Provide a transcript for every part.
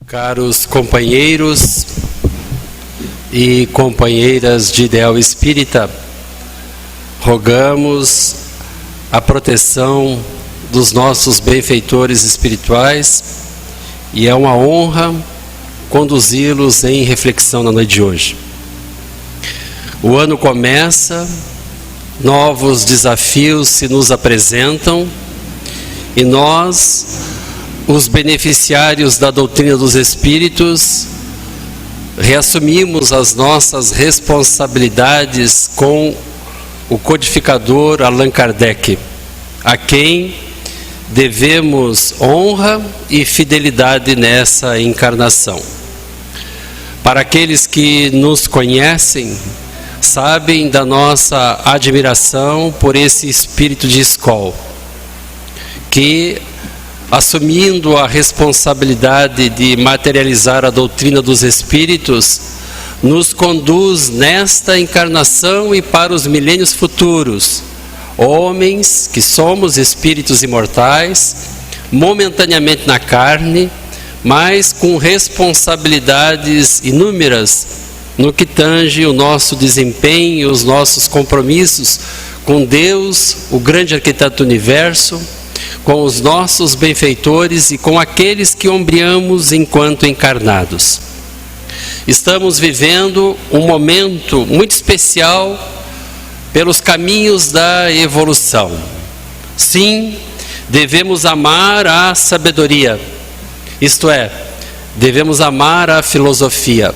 Caros companheiros e companheiras de Ideal Espírita, rogamos a proteção dos nossos benfeitores espirituais e é uma honra conduzi-los em reflexão na noite de hoje. O ano começa, novos desafios se nos apresentam e nós, os beneficiários da doutrina dos Espíritos, reassumimos as nossas responsabilidades com o codificador Allan Kardec, a quem devemos honra e fidelidade nessa encarnação. Para aqueles que nos conhecem, sabem da nossa admiração por esse espírito de escola, que, assumindo a responsabilidade de materializar a doutrina dos Espíritos, nos conduz nesta encarnação e para os milênios futuros, homens que somos espíritos imortais, momentaneamente na carne, mas com responsabilidades inúmeras no que tange o nosso desempenho, os nossos compromissos com Deus, o grande arquiteto do universo, com os nossos benfeitores e com aqueles que ombreamos enquanto encarnados. Estamos vivendo um momento muito especial pelos caminhos da evolução. Sim, devemos amar a sabedoria, isto é, devemos amar a filosofia.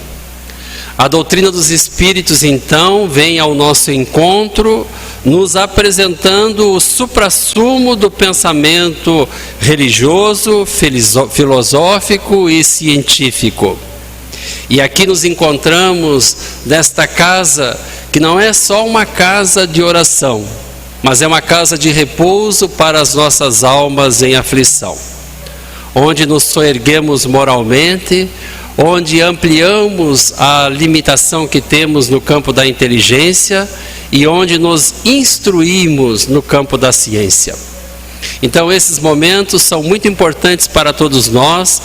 A doutrina dos Espíritos, então, vem ao nosso encontro, nos apresentando o suprassumo do pensamento religioso, filosófico e científico. E aqui nos encontramos nesta casa, que não é só uma casa de oração, mas é uma casa de repouso para as nossas almas em aflição, onde nos soerguemos moralmente, onde ampliamos a limitação que temos no campo da inteligência e onde nos instruímos no campo da ciência. Então esses momentos são muito importantes para todos nós,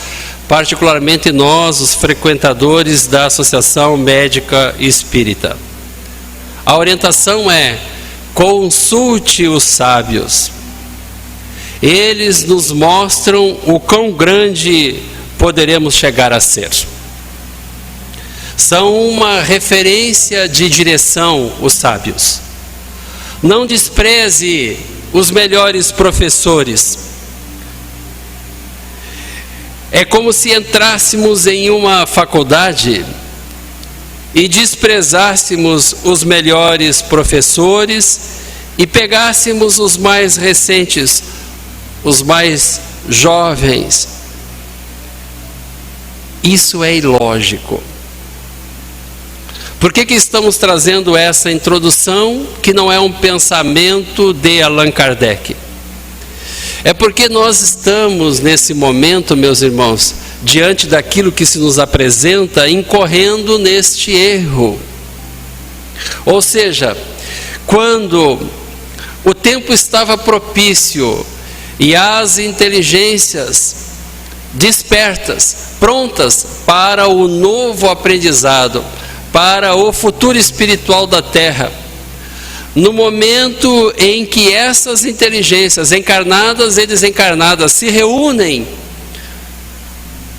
particularmente nós, os frequentadores da Associação Médica Espírita. A orientação é: consulte os sábios. Eles nos mostram o quão grande poderemos chegar a ser. São uma referência de direção, os sábios. Não despreze os melhores professores. É como se entrássemos em uma faculdade e desprezássemos os melhores professores e pegássemos os mais recentes, os mais jovens. Isso é ilógico. Por que estamos trazendo essa introdução, que não é um pensamento de Allan Kardec? É porque nós estamos, nesse momento, meus irmãos, diante daquilo que se nos apresenta, incorrendo neste erro. Ou seja, quando o tempo estava propício e as inteligências despertas, prontas para o novo aprendizado, para o futuro espiritual da Terra, no momento em que essas inteligências, encarnadas e desencarnadas, se reúnem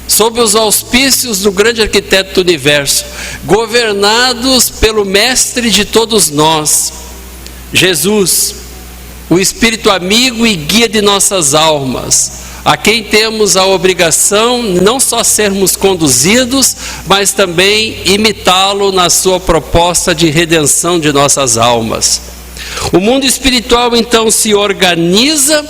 sob os auspícios do grande arquiteto do universo, governados pelo mestre de todos nós, Jesus, o Espírito amigo e guia de nossas almas, a quem temos a obrigação não só sermos conduzidos, mas também imitá-lo na sua proposta de redenção de nossas almas. O mundo espiritual então se organiza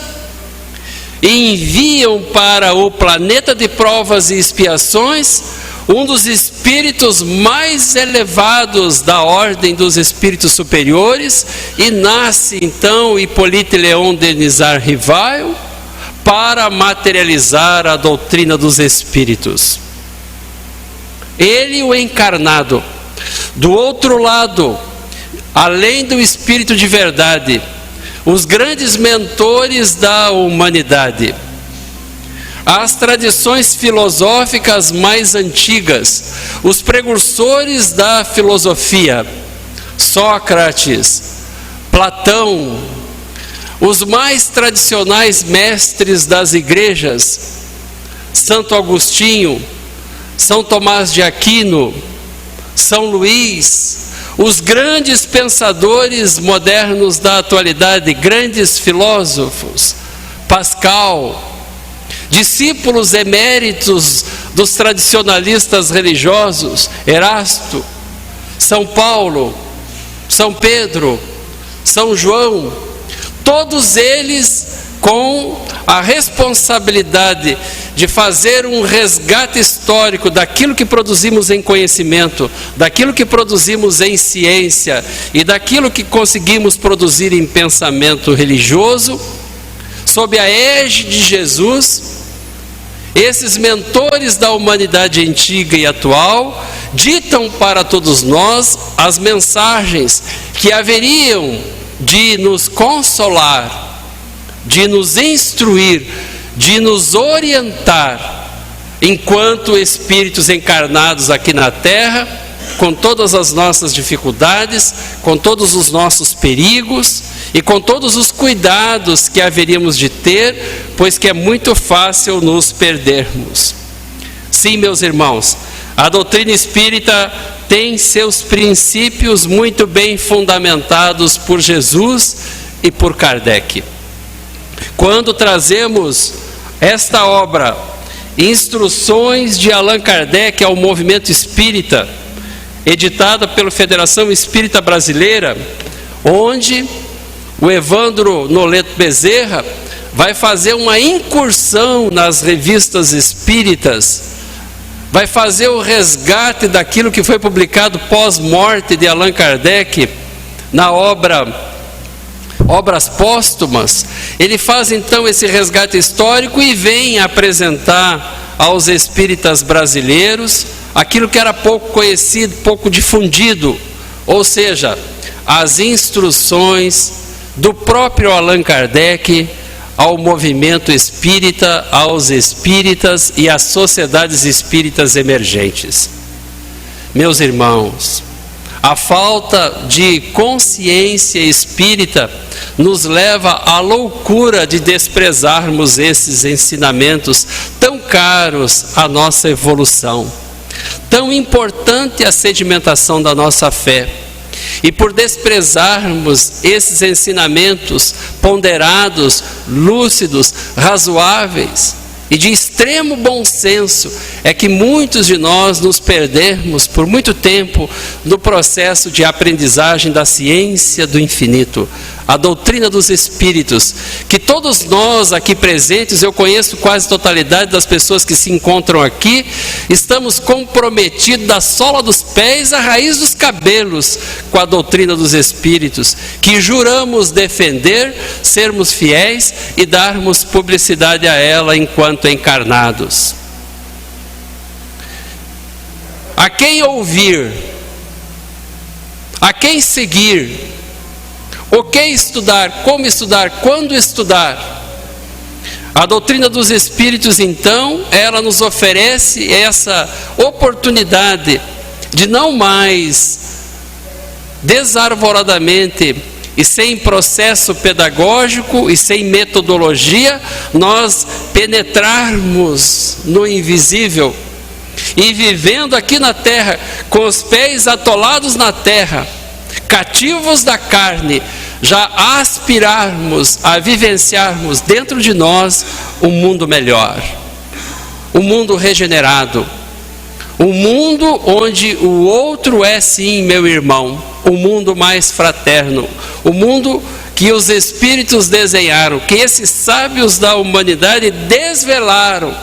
e enviam para o planeta de provas e expiações um dos espíritos mais elevados da ordem dos espíritos superiores, e nasce então Hippolyte Léon Denis Rivail para materializar a doutrina dos Espíritos. Ele, o encarnado. Do outro lado, além do Espírito de verdade, os grandes mentores da humanidade, as tradições filosóficas mais antigas, os precursores da filosofia, Sócrates, Platão, os mais tradicionais mestres das igrejas, Santo Agostinho, São Tomás de Aquino, São Luís, os grandes pensadores modernos da atualidade, grandes filósofos, Pascal, discípulos eméritos dos tradicionalistas religiosos, Erasto, São Paulo, São Pedro, São João, todos eles com a responsabilidade de fazer um resgate histórico daquilo que produzimos em conhecimento, daquilo que produzimos em ciência e daquilo que conseguimos produzir em pensamento religioso, sob a égide de Jesus. Esses mentores da humanidade antiga e atual ditam para todos nós as mensagens que haveriam de nos consolar, de nos instruir, de nos orientar, enquanto espíritos encarnados aqui na Terra, com todas as nossas dificuldades, com todos os nossos perigos e com todos os cuidados que haveríamos de ter, pois que é muito fácil nos perdermos. Sim, meus irmãos, a doutrina espírita tem seus princípios muito bem fundamentados por Jesus e por Kardec. Quando trazemos esta obra, Instruções de Allan Kardec ao Movimento Espírita, editada pela Federação Espírita Brasileira, onde o Evandro Noleto Bezerra vai fazer uma incursão nas revistas espíritas, vai fazer o resgate daquilo que foi publicado pós-morte de Allan Kardec na Obras Póstumas. Ele faz então esse resgate histórico e vem apresentar aos espíritas brasileiros aquilo que era pouco conhecido, pouco difundido, ou seja, as instruções do próprio Allan Kardec ao movimento espírita, aos espíritas e às sociedades espíritas emergentes. Meus irmãos, a falta de consciência espírita nos leva à loucura de desprezarmos esses ensinamentos tão caros à nossa evolução, tão importante a sedimentação da nossa fé. E por desprezarmos esses ensinamentos ponderados, lúcidos, razoáveis e de extremo bom senso, é que muitos de nós nos perdemos por muito tempo no processo de aprendizagem da ciência do infinito, a doutrina dos espíritos, que todos nós aqui presentes, eu conheço quase a totalidade das pessoas que se encontram aqui, estamos comprometidos da sola dos pés à raiz dos cabelos com a doutrina dos espíritos, que juramos defender, sermos fiéis e darmos publicidade a ela enquanto encarnados. A quem ouvir, a quem seguir, o que estudar, como estudar, quando estudar. A doutrina dos espíritos, então, ela nos oferece essa oportunidade de não mais desarvoradamente e sem processo pedagógico e sem metodologia, nós penetrarmos no invisível e vivendo aqui na terra, com os pés atolados na terra, cativos da carne, já aspirarmos a vivenciarmos dentro de nós um mundo melhor, um mundo regenerado, um mundo onde o outro é sim meu irmão, um mundo mais fraterno, o mundo que os espíritos desenharam, que esses sábios da humanidade desvelaram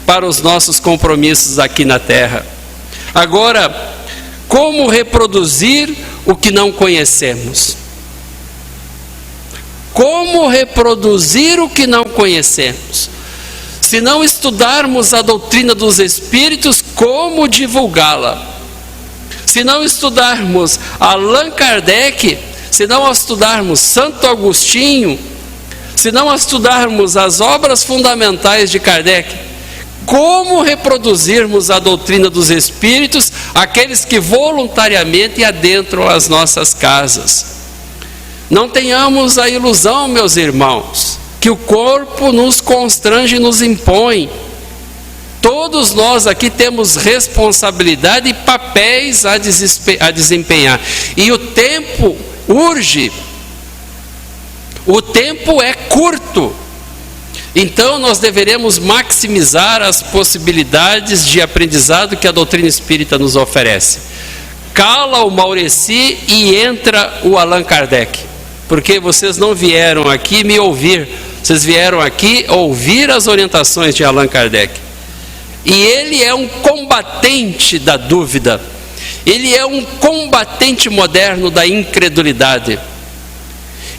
para os nossos compromissos aqui na terra. Agora, como reproduzir o que não conhecemos? Como reproduzir o que não conhecemos? Se não estudarmos a doutrina dos espíritos, como divulgá-la? Se não estudarmos Allan Kardec, se não estudarmos Santo Agostinho, se não estudarmos as obras fundamentais de Kardec, como reproduzirmos a doutrina dos Espíritos, aqueles que voluntariamente adentram as nossas casas. Não tenhamos a ilusão, meus irmãos, que o corpo nos constrange e nos impõe. Todos nós aqui temos responsabilidade e papéis a desempenhar. E o tempo urge. O tempo é curto. Então nós deveremos maximizar as possibilidades de aprendizado que a doutrina espírita nos oferece. Cala o Maurici e entra o Allan Kardec. Porque vocês não vieram aqui me ouvir. Vocês vieram aqui ouvir as orientações de Allan Kardec. E ele é um combatente da dúvida. Ele é um combatente moderno da incredulidade.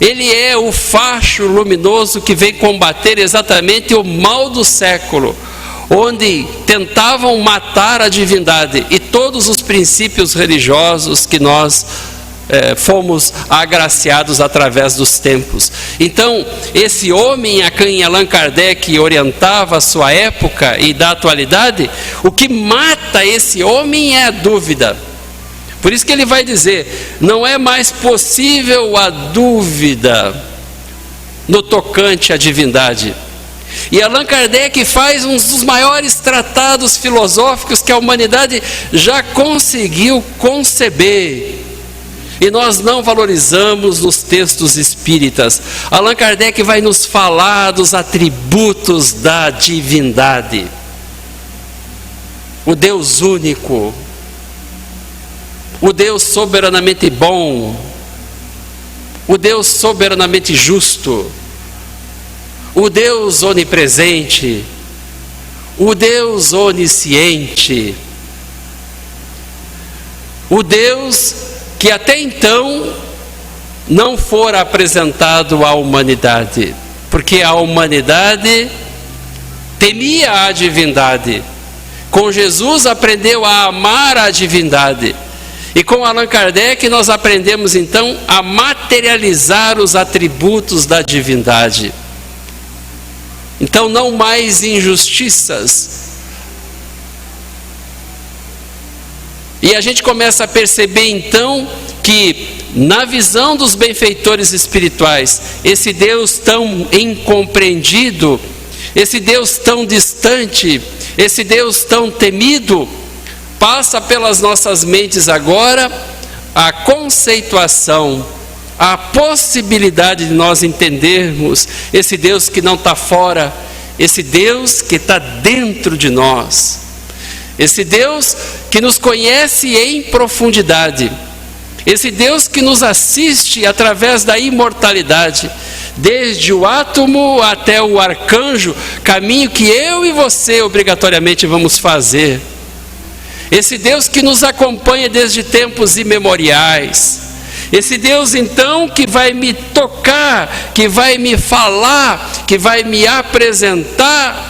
Ele é o facho luminoso que vem combater exatamente o mal do século, onde tentavam matar a divindade e todos os princípios religiosos que nós fomos agraciados através dos tempos. Então, esse homem a quem Allan Kardec orientava a sua época e da atualidade, o que mata esse homem é a dúvida. Por isso que ele vai dizer, não é mais possível a dúvida no tocante à divindade. E Allan Kardec faz um dos maiores tratados filosóficos que a humanidade já conseguiu conceber. E nós não valorizamos nos textos espíritas. Allan Kardec vai nos falar dos atributos da divindade. O Deus único, o Deus soberanamente bom, o Deus soberanamente justo, o Deus onipresente, o Deus onisciente, o Deus que até então não fora apresentado à humanidade, porque a humanidade temia a divindade. Com Jesus aprendeu a amar a divindade. E com Allan Kardec nós aprendemos então a materializar os atributos da divindade. Então não mais injustiças. E a gente começa a perceber então que na visão dos benfeitores espirituais, esse Deus tão incompreendido, esse Deus tão distante, esse Deus tão temido, passa pelas nossas mentes agora a conceituação, a possibilidade de nós entendermos esse Deus que não está fora, esse Deus que está dentro de nós. Esse Deus que nos conhece em profundidade, esse Deus que nos assiste através da imortalidade, desde o átomo até o arcanjo, caminho que eu e você obrigatoriamente vamos fazer. Esse Deus que nos acompanha desde tempos imemoriais, esse Deus então que vai me tocar, que vai me falar, que vai me apresentar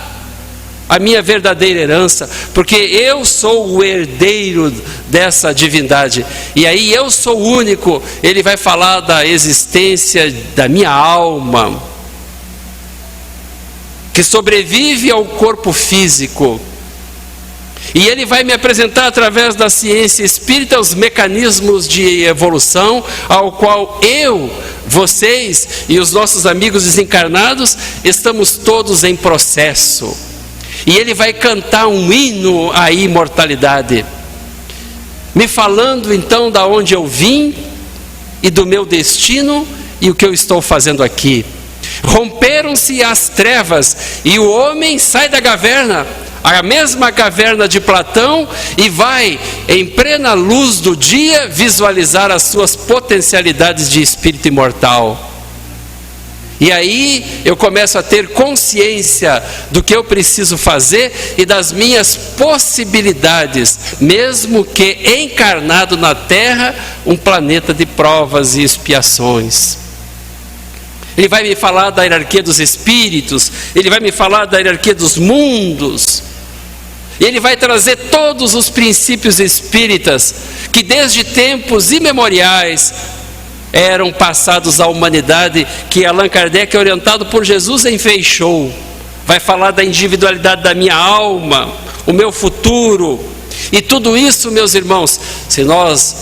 a minha verdadeira herança, porque eu sou o herdeiro dessa divindade, e aí eu sou o único. Ele vai falar da existência da minha alma, que sobrevive ao corpo físico, e ele vai me apresentar através da ciência espírita os mecanismos de evolução, ao qual eu, vocês e os nossos amigos desencarnados estamos todos em processo. E ele vai cantar um hino à imortalidade, me falando então da onde eu vim e do meu destino e o que eu estou fazendo aqui. Romperam-se as trevas e o homem sai da caverna, a mesma caverna de Platão, e vai em plena luz do dia visualizar as suas potencialidades de espírito imortal. E aí eu começo a ter consciência do que eu preciso fazer e das minhas possibilidades, mesmo que encarnado na Terra, um planeta de provas e expiações. Ele vai me falar da hierarquia dos espíritos, ele vai me falar da hierarquia dos mundos, ele vai trazer todos os princípios espíritas que desde tempos imemoriais eram passados à humanidade, que Allan Kardec, orientado por Jesus, enfeixou vai falar da individualidade da minha alma, o meu futuro. E tudo isso, meus irmãos, se nós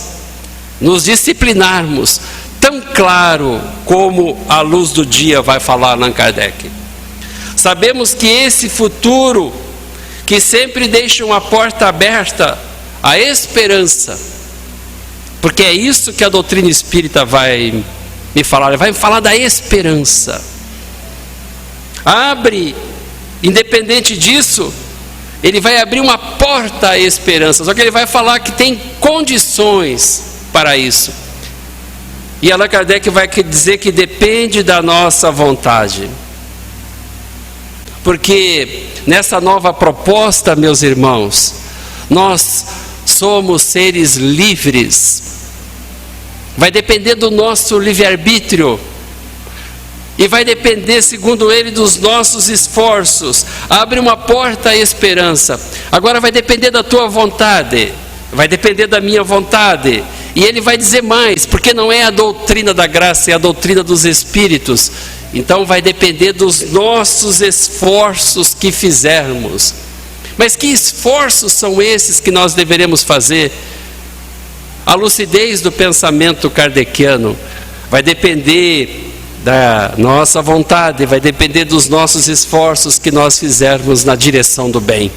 nos disciplinarmos, tão claro como a luz do dia vai falar Allan Kardec. Sabemos que esse futuro, que sempre deixa uma porta aberta à esperança, porque é isso que a doutrina espírita vai me falar, ele vai me falar da esperança. Abre, independente disso, ele vai abrir uma porta à esperança, só que ele vai falar que tem condições para isso. E Allan Kardec vai dizer que depende da nossa vontade. Porque nessa nova proposta, meus irmãos, nós somos seres livres. Vai depender do nosso livre-arbítrio. E vai depender, segundo ele, dos nossos esforços. Abre uma porta à esperança. Agora vai depender da tua vontade. Vai depender da minha vontade. E ele vai dizer mais, porque não é a doutrina da graça, é a doutrina dos espíritos. Então vai depender dos nossos esforços que fizermos. Mas que esforços são esses que nós deveremos fazer? A lucidez do pensamento kardeciano vai depender da nossa vontade, vai depender dos nossos esforços que nós fizermos na direção do bem.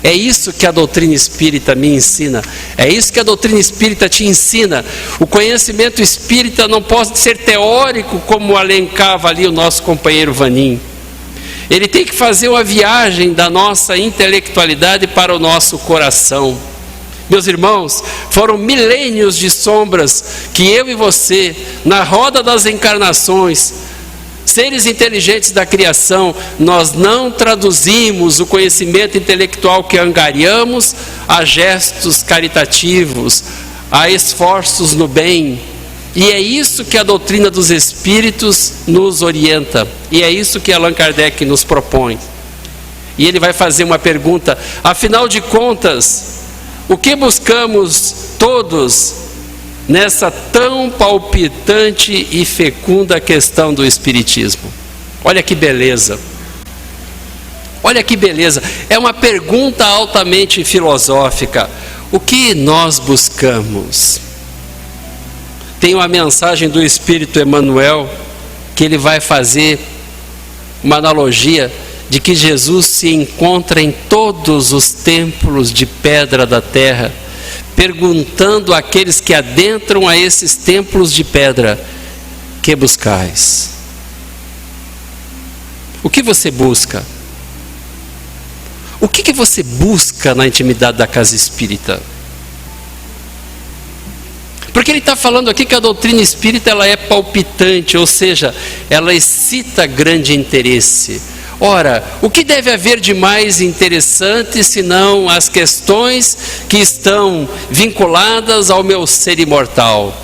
É isso que a doutrina espírita me ensina, é isso que a doutrina espírita te ensina. O conhecimento espírita não pode ser teórico, como alencava ali o nosso companheiro Vanin. Ele tem que fazer uma viagem da nossa intelectualidade para o nosso coração. Meus irmãos, foram milênios de sombras que eu e você, na roda das encarnações, seres inteligentes da criação, nós não traduzimos o conhecimento intelectual que angariamos a gestos caritativos, a esforços no bem. E é isso que a doutrina dos espíritos nos orienta. E é isso que Allan Kardec nos propõe. E ele vai fazer uma pergunta: afinal de contas, o que buscamos todos nessa tão palpitante e fecunda questão do Espiritismo? Olha que beleza. Olha que beleza. É uma pergunta altamente filosófica. O que nós buscamos? Tem uma mensagem do Espírito Emmanuel que ele vai fazer uma analogia de que Jesus se encontra em todos os templos de pedra da terra, perguntando àqueles que adentram a esses templos de pedra: que buscais? O que você busca? O que você busca na intimidade da casa espírita? Porque ele está falando aqui que a doutrina espírita ela é palpitante, ou seja, ela excita grande interesse. Ora, o que deve haver de mais interessante senão as questões que estão vinculadas ao meu ser imortal?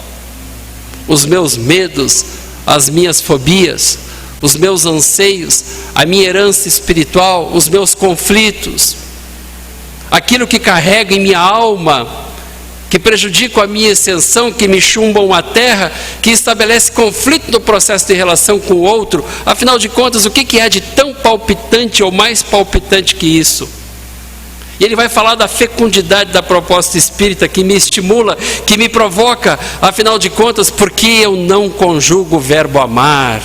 Os meus medos, as minhas fobias, os meus anseios, a minha herança espiritual, os meus conflitos, aquilo que carrego em minha alma, que prejudicam a minha ascensão, que me chumbam a terra, que estabelece conflito no processo de relação com o outro. Afinal de contas, o que há de tão palpitante ou mais palpitante que isso? E ele vai falar da fecundidade da proposta espírita, que me estimula, que me provoca. Afinal de contas, por que eu não conjugo o verbo amar?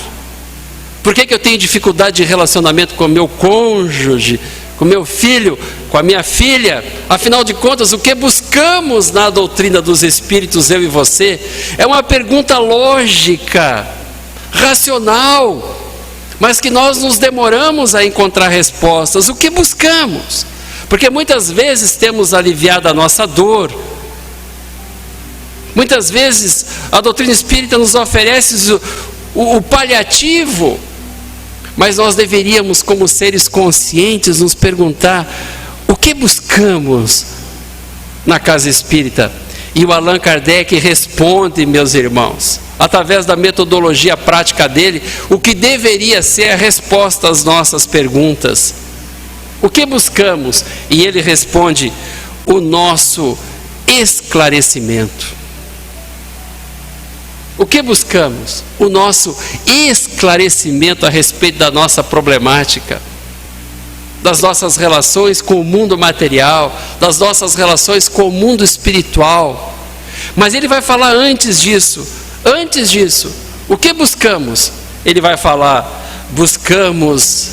Por que eu tenho dificuldade de relacionamento com o meu cônjuge, com meu filho, com a minha filha? Afinal de contas, o que buscamos na doutrina dos espíritos, eu e você? É uma pergunta lógica, racional, mas que nós nos demoramos a encontrar respostas. O que buscamos? Porque muitas vezes temos aliviado a nossa dor. Muitas vezes a doutrina espírita nos oferece o paliativo. Mas nós deveríamos, como seres conscientes, nos perguntar: o que buscamos na casa espírita? E o Allan Kardec responde, meus irmãos, através da metodologia prática dele, o que deveria ser a resposta às nossas perguntas. O que buscamos? E ele responde: o nosso esclarecimento. O que buscamos? O nosso esclarecimento a respeito da nossa problemática, das nossas relações com o mundo material, das nossas relações com o mundo espiritual. Mas ele vai falar antes disso, o que buscamos? Ele vai falar, buscamos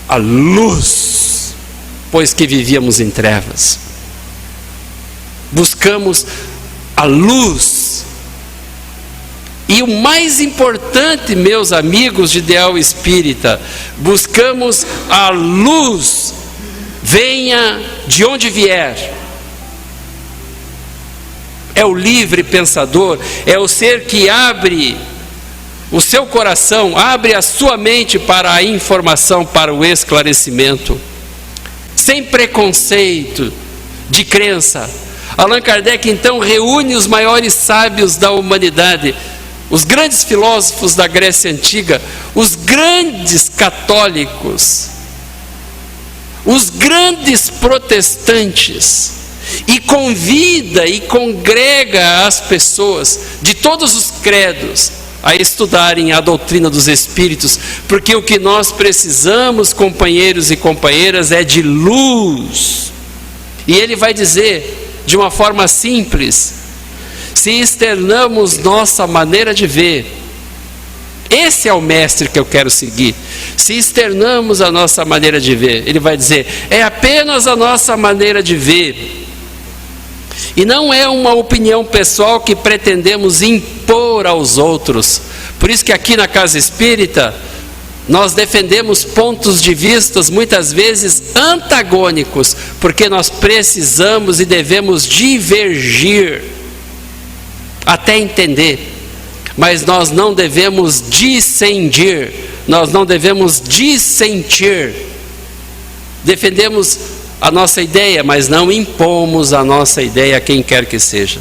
a luz, pois que vivíamos em trevas. Buscamos a luz. E o mais importante, meus amigos de Ideal Espírita, buscamos a luz, venha de onde vier. É o livre pensador, é o ser que abre o seu coração, abre a sua mente para a informação, para o esclarecimento, sem preconceito de crença. Allan Kardec então reúne os maiores sábios da humanidade, os grandes filósofos da Grécia Antiga, os grandes católicos, os grandes protestantes, e convida e congrega as pessoas de todos os credos a estudarem a doutrina dos Espíritos, porque o que nós precisamos, companheiros e companheiras, é de luz. E ele vai dizer de uma forma simples: se externamos nossa maneira de ver, esse é o mestre que eu quero seguir. Se externamos a nossa maneira de ver, ele vai dizer, é apenas a nossa maneira de ver, e não é uma opinião pessoal que pretendemos impor aos outros. Por isso que aqui na Casa Espírita nós defendemos pontos de vista muitas vezes antagônicos, porque nós precisamos e devemos divergir até entender, mas nós não devemos dissendir, nós não devemos dissentir. Defendemos a nossa ideia, mas não impomos a nossa ideia a quem quer que seja.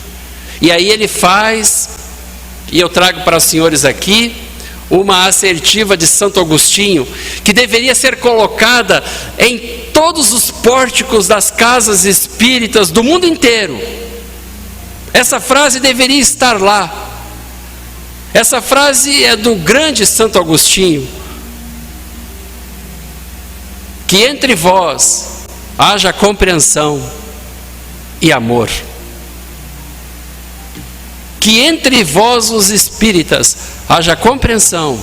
E aí ele faz, e eu trago para os senhores aqui, uma assertiva de Santo Agostinho, que deveria ser colocada em todos os pórticos das casas espíritas do mundo inteiro. Essa frase deveria estar lá. Essa frase é do grande Santo Agostinho: que entre vós haja compreensão e amor. Que entre vós os espíritas haja compreensão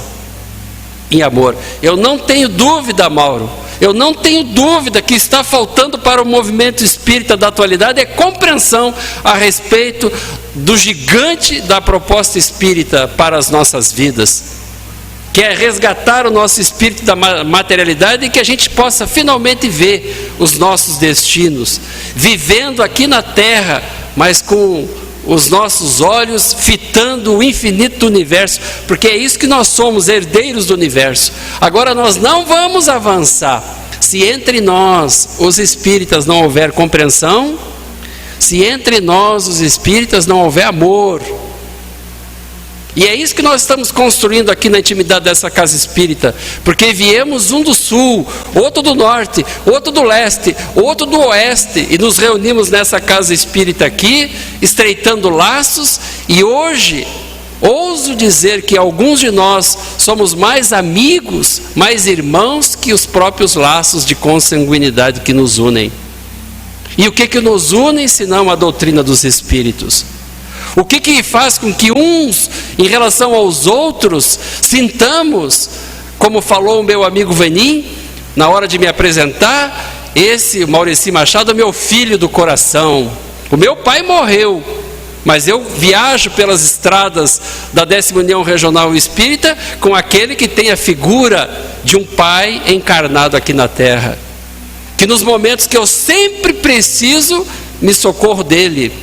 e amor. Eu não tenho dúvida, Mauro, eu não tenho dúvida que está faltando para o movimento espírita da atualidade é compreensão a respeito do gigante da proposta espírita para as nossas vidas, que é resgatar o nosso espírito da materialidade e que a gente possa finalmente ver os nossos destinos, vivendo aqui na Terra, mas com os nossos olhos fitando o infinito do universo, porque é isso que nós somos, herdeiros do universo. Agora nós não vamos avançar se entre nós, os espíritas, não houver compreensão, se entre nós, os espíritas, não houver amor. E é isso que nós estamos construindo aqui na intimidade dessa casa espírita, porque viemos um do sul, outro do norte, outro do leste, outro do oeste, e nos reunimos nessa casa espírita aqui, estreitando laços, e hoje, ouso dizer que alguns de nós somos mais amigos, mais irmãos que os próprios laços de consanguinidade que nos unem. E o que nos une, senão a doutrina dos Espíritos? O que faz com que uns, em relação aos outros, sintamos, como falou o meu amigo Vanim, na hora de me apresentar, esse Maurici Machado é meu filho do coração. O meu pai morreu, mas eu viajo pelas estradas da 10ª União Regional Espírita com aquele que tem a figura de um pai encarnado aqui na Terra, que nos momentos que eu sempre preciso, me socorro dele,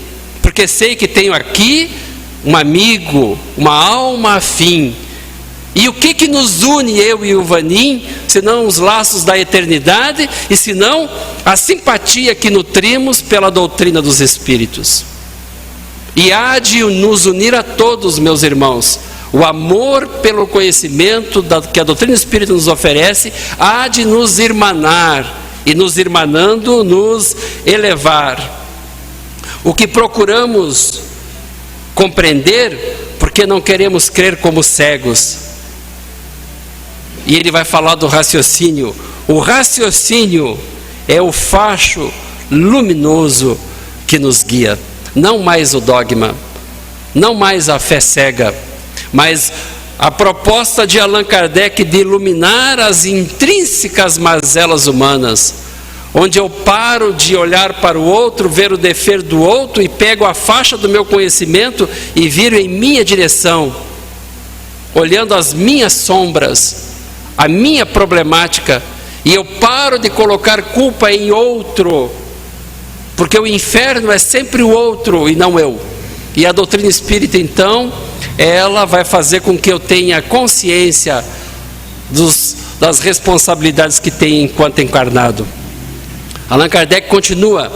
porque sei que tenho aqui um amigo, uma alma afim. E o que nos une, eu e o Vanim, senão os laços da eternidade, e senão a simpatia que nutrimos pela doutrina dos Espíritos. E há de nos unir a todos, meus irmãos, o amor pelo conhecimento que a doutrina espírita nos oferece, há de nos irmanar, e nos irmanando, nos elevar. O que procuramos compreender, porque porque não queremos crer como cegos. E ele vai falar do raciocínio. O raciocínio é o facho luminoso que nos guia. Não mais o dogma, não mais a fé cega, mas a proposta de Allan Kardec de iluminar as intrínsecas mazelas humanas, onde eu paro de olhar para o outro, ver o defeito do outro e pego a faixa do meu conhecimento e viro em minha direção, olhando as minhas sombras, a minha problemática, e eu paro de colocar culpa em outro, porque o inferno é sempre o outro e não eu. E a doutrina espírita, então, ela vai fazer com que eu tenha consciência das responsabilidades que tenho enquanto encarnado. Allan Kardec continua,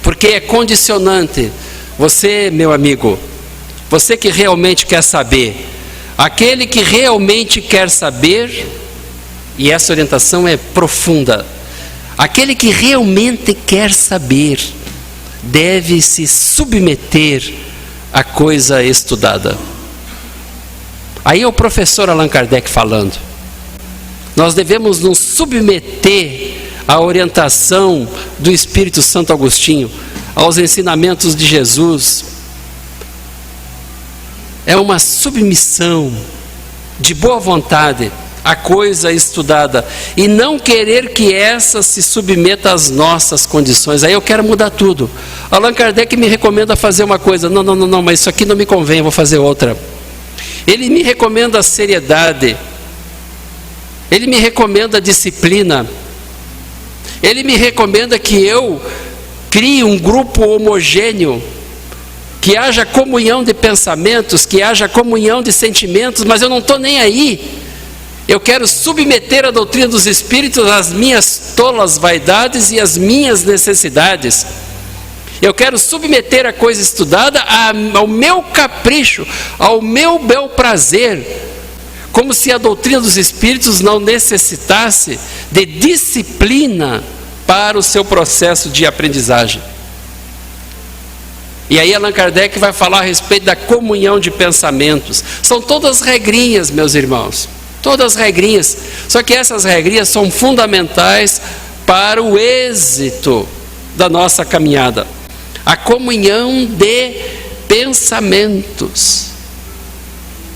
porque é condicionante. Você, meu amigo, você que realmente quer saber, aquele que realmente quer saber, e essa orientação é profunda, aquele que realmente quer saber, deve se submeter à coisa estudada. Aí é o professor Allan Kardec falando. Nós devemos nos submeter à orientação do Espírito Santo Agostinho, aos ensinamentos de Jesus. É uma submissão de boa vontade à coisa estudada, e não querer que essa se submeta às nossas condições. Aí eu quero mudar tudo. Allan Kardec me recomenda fazer uma coisa, não, mas isso aqui não me convém, eu vou fazer outra. Ele me recomenda a seriedade, ele me recomenda a disciplina, ele me recomenda que eu crie um grupo homogêneo, que haja comunhão de pensamentos, que haja comunhão de sentimentos, mas eu não estou nem aí. Eu quero submeter a doutrina dos Espíritos às minhas tolas vaidades e às minhas necessidades. Eu quero submeter a coisa estudada ao meu capricho, ao meu bel prazer, como se a doutrina dos Espíritos não necessitasse de disciplina para o seu processo de aprendizagem. E aí Allan Kardec vai falar a respeito da comunhão de pensamentos. São todas regrinhas, meus irmãos, todas regrinhas, só que essas regrinhas são fundamentais para o êxito da nossa caminhada. A comunhão de pensamentos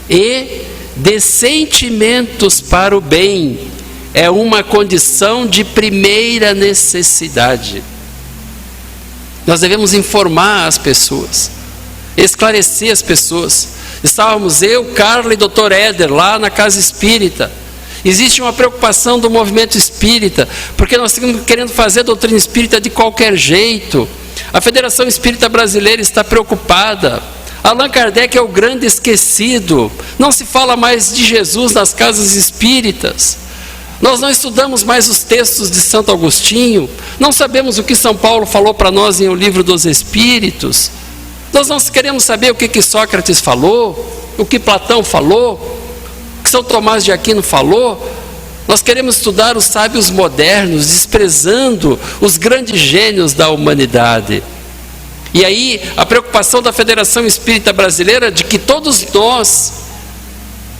e de sentimentos para o bem é uma condição de primeira necessidade. Nós devemos informar as pessoas, esclarecer as pessoas. Estávamos eu, Carla e Dr. Éder lá na Casa Espírita. Existe uma preocupação do movimento espírita, porque nós estamos querendo fazer a doutrina espírita de qualquer jeito. A Federação Espírita Brasileira está preocupada. Allan Kardec é o grande esquecido. Não se fala mais de Jesus nas casas espíritas. Nós não estudamos mais os textos de Santo Agostinho. Não sabemos o que São Paulo falou para nós em O Livro dos Espíritos. Nós não queremos saber o que Sócrates falou, o que Platão falou, o que São Tomás de Aquino falou. Nós queremos estudar os sábios modernos, desprezando os grandes gênios da humanidade. E aí, a preocupação da Federação Espírita Brasileira de que todos nós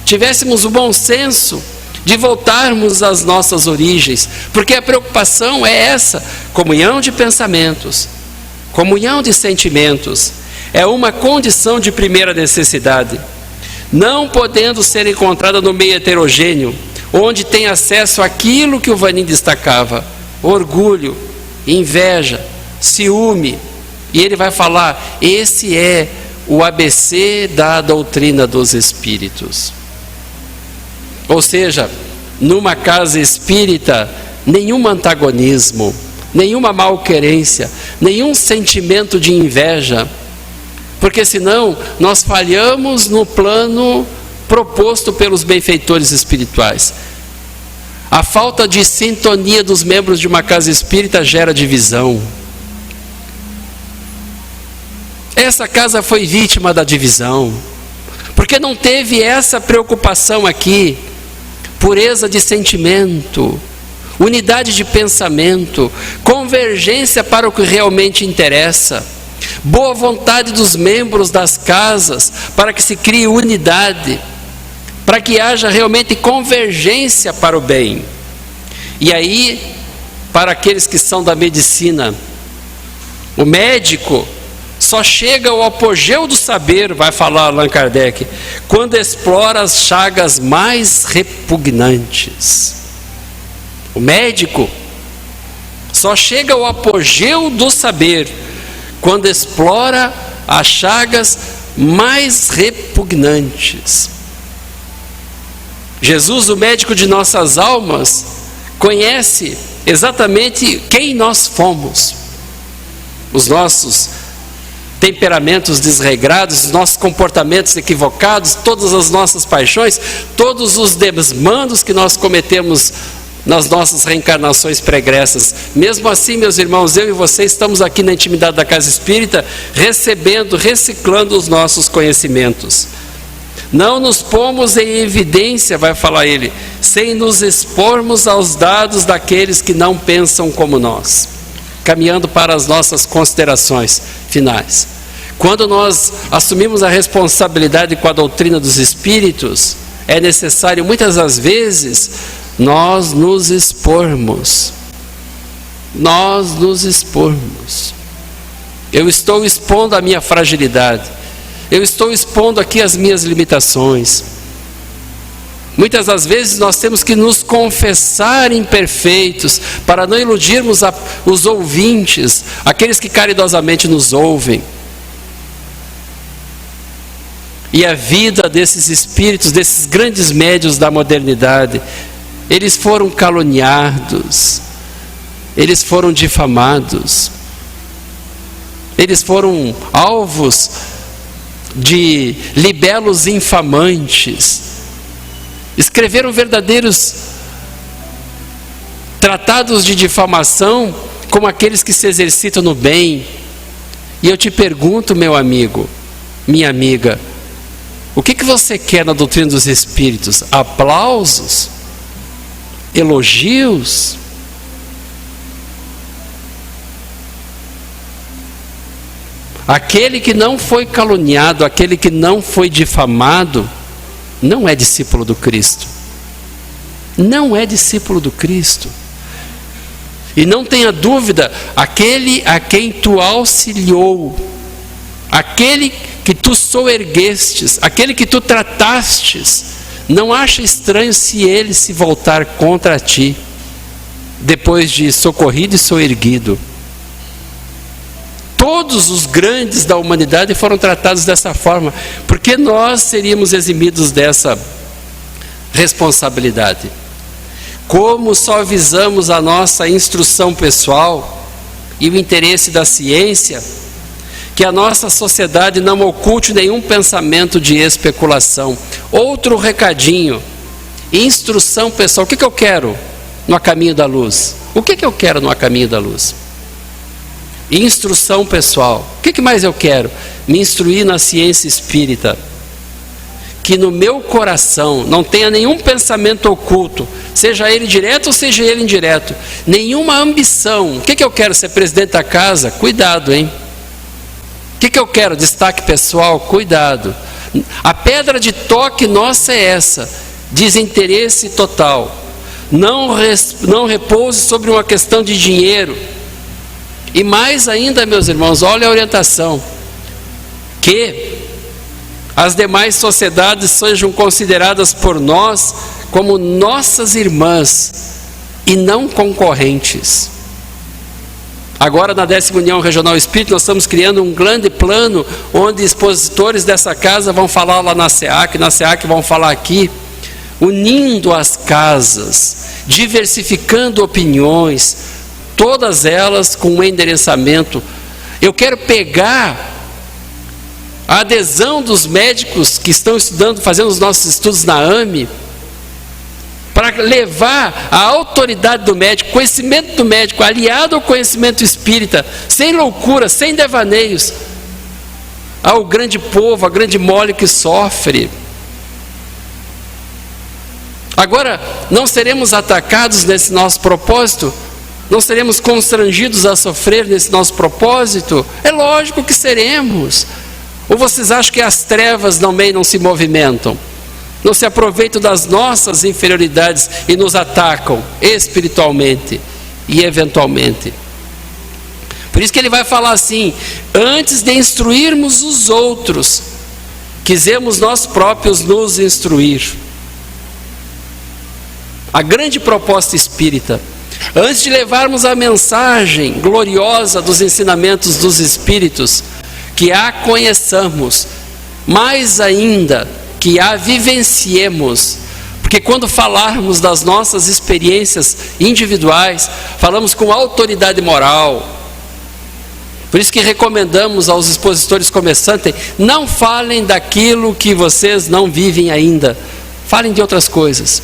tivéssemos o bom senso de voltarmos às nossas origens, porque a preocupação é essa: comunhão de pensamentos, comunhão de sentimentos, é uma condição de primeira necessidade, não podendo ser encontrada no meio heterogêneo, onde tem acesso àquilo que o Vanin destacava: orgulho, inveja, ciúme. E ele vai falar, esse é o ABC da doutrina dos Espíritos. Ou seja, numa casa espírita, nenhum antagonismo, nenhuma malquerência, nenhum sentimento de inveja, porque senão nós falhamos no plano proposto pelos benfeitores espirituais. A falta de sintonia dos membros de uma casa espírita gera divisão. Essa casa foi vítima da divisão, porque não teve essa preocupação aqui: pureza de sentimento, unidade de pensamento, convergência para o que realmente interessa. boa vontade dos membros das casas, para que se crie unidade, para que haja realmente convergência para o bem. E aí, para aqueles que são da medicina, o médico só chega ao apogeu do saber, vai falar Allan Kardec, quando explora as chagas mais repugnantes. O médico só chega ao apogeu do saber quando explora as chagas mais repugnantes. Jesus, o médico de nossas almas, conhece exatamente quem nós fomos, os nossos temperamentos desregrados, os nossos comportamentos equivocados, todas as nossas paixões, todos os desmandos que nós cometemos nas nossas reencarnações pregressas. Mesmo assim, meus irmãos, eu e você estamos aqui na intimidade da casa espírita, recebendo, reciclando os nossos conhecimentos. Não nos pomos em evidência, vai falar ele, sem nos expormos aos dados daqueles que não pensam como nós. Caminhando para as nossas considerações finais. Quando nós assumimos a responsabilidade com a doutrina dos espíritos, é necessário muitas das vezes nós nos expormos. Nós nos expormos. Eu estou expondo a minha fragilidade. Eu estou expondo aqui as minhas limitações. Muitas das vezes nós temos que nos confessar imperfeitos para não iludirmos os ouvintes, aqueles que caridosamente nos ouvem. E a vida desses espíritos, desses grandes médiuns da modernidade, eles foram caluniados, eles foram difamados, eles foram alvos de libelos infamantes, escreveram verdadeiros tratados de difamação, como aqueles que se exercitam no bem. E eu te pergunto, meu amigo, minha amiga, o que você quer na doutrina dos espíritos? Aplausos? Elogios? Aquele que não foi caluniado, aquele que não foi difamado, não é discípulo do Cristo. Não é discípulo do Cristo. E não tenha dúvida, aquele a quem tu auxiliou, aquele que tu soerguestes, aquele que tu tratastes, não acha estranho se ele se voltar contra ti, depois de socorrido e soerguido. Todos os grandes da humanidade foram tratados dessa forma, porque nós seríamos eximidos dessa responsabilidade. Como só visamos a nossa instrução pessoal e o interesse da ciência, que a nossa sociedade não oculte nenhum pensamento de especulação. Outro recadinho, instrução pessoal. O que eu quero no A Caminho da Luz? O que eu quero no A Caminho da Luz? Instrução pessoal. O que mais eu quero? Me instruir na ciência espírita. Que no meu coração não tenha nenhum pensamento oculto, seja ele direto ou seja ele indireto, nenhuma ambição. O que eu quero? Ser presidente da casa? Cuidado, hein? O que eu quero? Destaque pessoal? Cuidado. A pedra de toque nossa é essa: desinteresse total. Não repouse sobre uma questão de dinheiro. E mais ainda, meus irmãos, olha a orientação: que as demais sociedades sejam consideradas por nós como nossas irmãs e não concorrentes. Agora, na 10ª União Regional Espírita, nós estamos criando um grande plano, onde expositores dessa casa vão falar lá na SEAC vão falar aqui, unindo as casas, diversificando opiniões, todas elas com um endereçamento. Eu quero pegar a adesão dos médicos que estão estudando, fazendo os nossos estudos na AME, para levar a autoridade do médico, conhecimento do médico, aliado ao conhecimento espírita, sem loucura, sem devaneios, ao grande povo, a grande mole que sofre. Agora, não seremos atacados nesse nosso propósito Não seremos constrangidos a sofrer nesse nosso propósito? É lógico que seremos. Ou vocês acham que as trevas também não se movimentam? Não se aproveitam das nossas inferioridades e nos atacam espiritualmente e eventualmente? Por isso que ele vai falar assim: antes de instruirmos os outros, quisemos nós próprios nos instruir. A grande proposta espírita, antes de levarmos a mensagem gloriosa dos ensinamentos dos Espíritos, que a conheçamos, mais ainda que a vivenciemos, porque quando falarmos das nossas experiências individuais, falamos com autoridade moral. Por isso que recomendamos aos expositores começantes: não falem daquilo que vocês não vivem ainda, falem de outras coisas.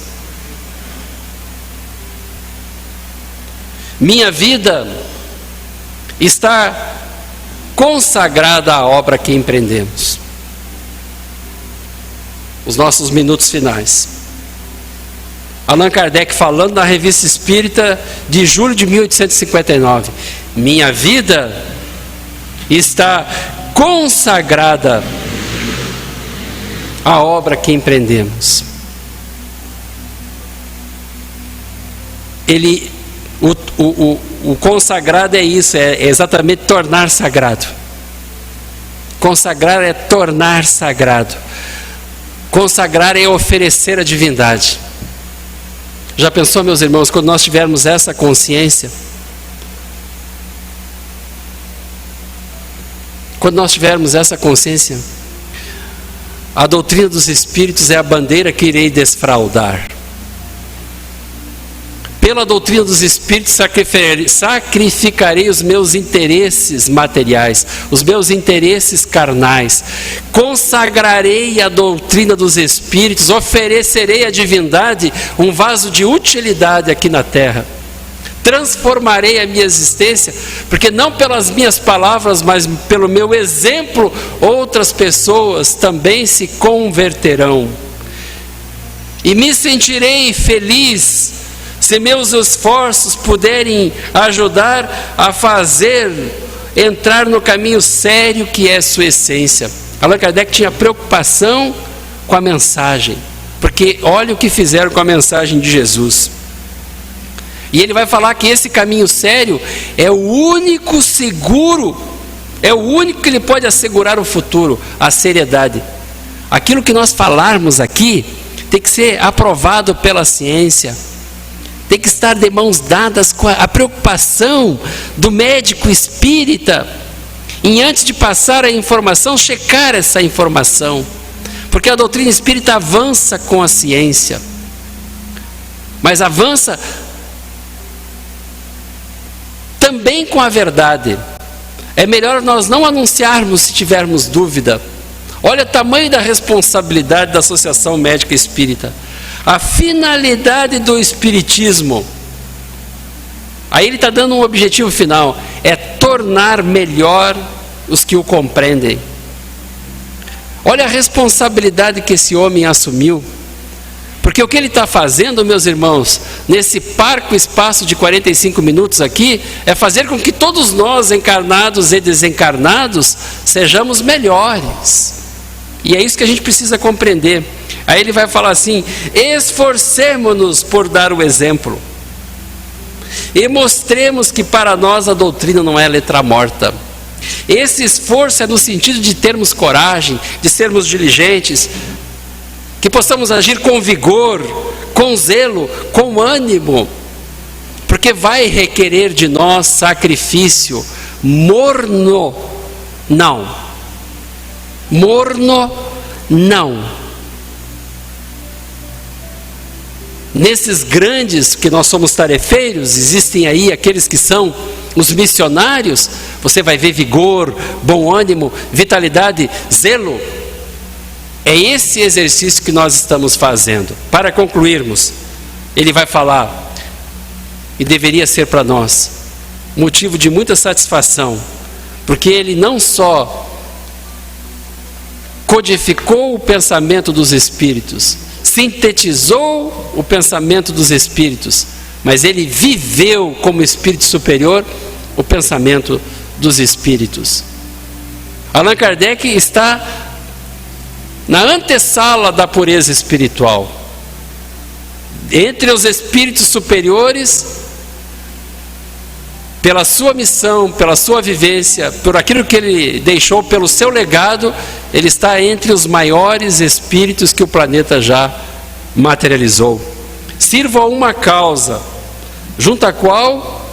Minha vida está consagrada à obra que empreendemos. Os nossos minutos finais. Allan Kardec falando na Revista Espírita de julho de 1859. Minha vida está consagrada à obra que empreendemos. O consagrado é isso, é exatamente tornar sagrado. Consagrar é tornar sagrado. Consagrar é oferecer a divindade. Já pensou, meus irmãos, quando nós tivermos essa consciência? Quando nós tivermos essa consciência, a doutrina dos Espíritos é a bandeira que irei desfraldar. Pela doutrina dos Espíritos sacrificarei os meus interesses materiais, os meus interesses carnais. Consagrarei a doutrina dos Espíritos, oferecerei à divindade um vaso de utilidade aqui na terra. Transformarei a minha existência, porque não pelas minhas palavras, mas pelo meu exemplo, outras pessoas também se converterão. E me sentirei feliz se meus esforços puderem ajudar a fazer entrar no caminho sério que é sua essência. Allan Kardec tinha preocupação com a mensagem, porque olha o que fizeram com a mensagem de Jesus. E ele vai falar que esse caminho sério é o único seguro, é o único que lhe pode assegurar o futuro, a seriedade. Aquilo que nós falarmos aqui tem que ser aprovado pela ciência. Tem que estar de mãos dadas com a preocupação do médico espírita em, antes de passar a informação, checar essa informação, porque a doutrina espírita avança com a ciência, mas avança também com a verdade. É melhor nós não anunciarmos se tivermos dúvida. Olha o tamanho da responsabilidade da Associação Médica Espírita. A finalidade do Espiritismo, aí ele está dando um objetivo final, é tornar melhor os que o compreendem. Olha a responsabilidade que esse homem assumiu, porque o que ele está fazendo, meus irmãos, nesse parco espaço de 45 minutos aqui, é fazer com que todos nós, encarnados e desencarnados, sejamos melhores. E é isso que a gente precisa compreender. Aí ele vai falar assim: esforcemo-nos por dar o exemplo e mostremos que para nós a doutrina não é letra morta. Esse esforço é no sentido de termos coragem, de sermos diligentes, que possamos agir com vigor, com zelo, com ânimo, porque vai requerer de nós sacrifício morno, não. Morno, não. Nesses grandes que nós somos tarefeiros, existem aí aqueles que são os missionários. Você vai ver vigor, bom ânimo, vitalidade, zelo. É esse exercício que nós estamos fazendo. Para concluirmos, ele vai falar, e deveria ser para nós motivo de muita satisfação, porque ele não só codificou o pensamento dos Espíritos, sintetizou o pensamento dos Espíritos, mas ele viveu como espírito superior o pensamento dos espíritos. Allan Kardec está na antessala da pureza espiritual. Entre os espíritos superiores, pela sua missão, pela sua vivência, por aquilo que ele deixou, pelo seu legado, ele está entre os maiores espíritos que o planeta já materializou. Sirvo a uma causa, junto à qual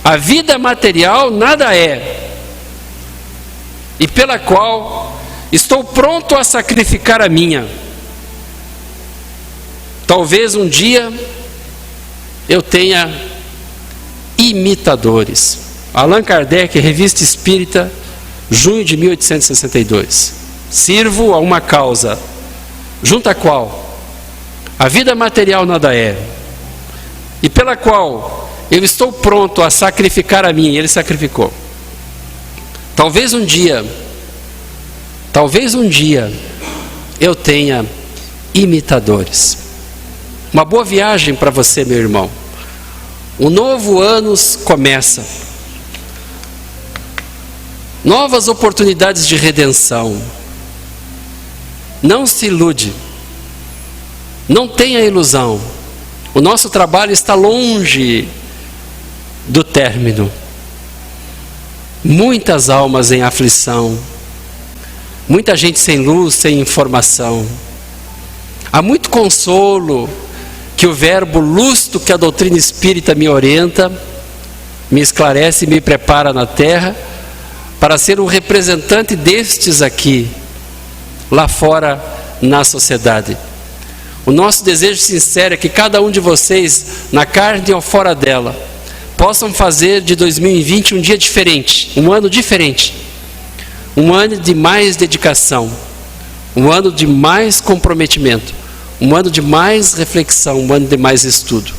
a vida material nada é, e pela qual estou pronto a sacrificar a minha. Talvez um dia eu tenha imitadores. Allan Kardec, Revista Espírita, junho de 1862. Sirvo a uma causa, junto à qual a vida material nada é, e pela qual eu estou pronto a sacrificar a minha. Ele sacrificou. Talvez um dia eu tenha imitadores. Uma boa viagem para você, meu irmão. O novo ano começa. Novas oportunidades de redenção. Não se ilude. Não tenha ilusão. O nosso trabalho está longe do término. Muitas almas em aflição. Muita gente sem luz, sem informação. Há muito consolo que o verbo lustro que a doutrina espírita me orienta, me esclarece e me prepara na terra para ser um representante destes aqui, lá fora na sociedade. O nosso desejo sincero é que cada um de vocês, na carne ou fora dela, possam fazer de 2020 um dia diferente, um ano diferente, um ano de mais dedicação, um ano de mais comprometimento, um ano de mais reflexão, um ano de mais estudo.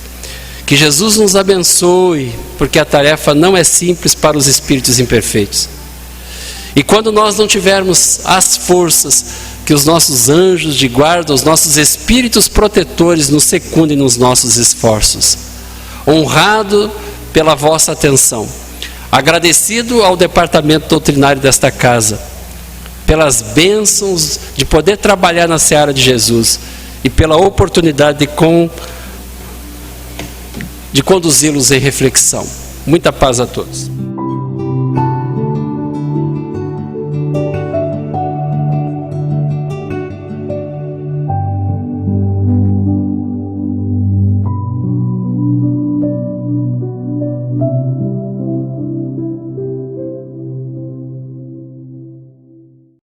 Que Jesus nos abençoe, porque a tarefa não é simples para os espíritos imperfeitos. E quando nós não tivermos as forças, que os nossos anjos de guarda, os nossos espíritos protetores nos secundem nos nossos esforços. Honrado pela vossa atenção. Agradecido ao departamento doutrinário desta casa, pelas bênçãos de poder trabalhar na seara de Jesus, e pela oportunidade de conduzi-los em reflexão. Muita paz a todos.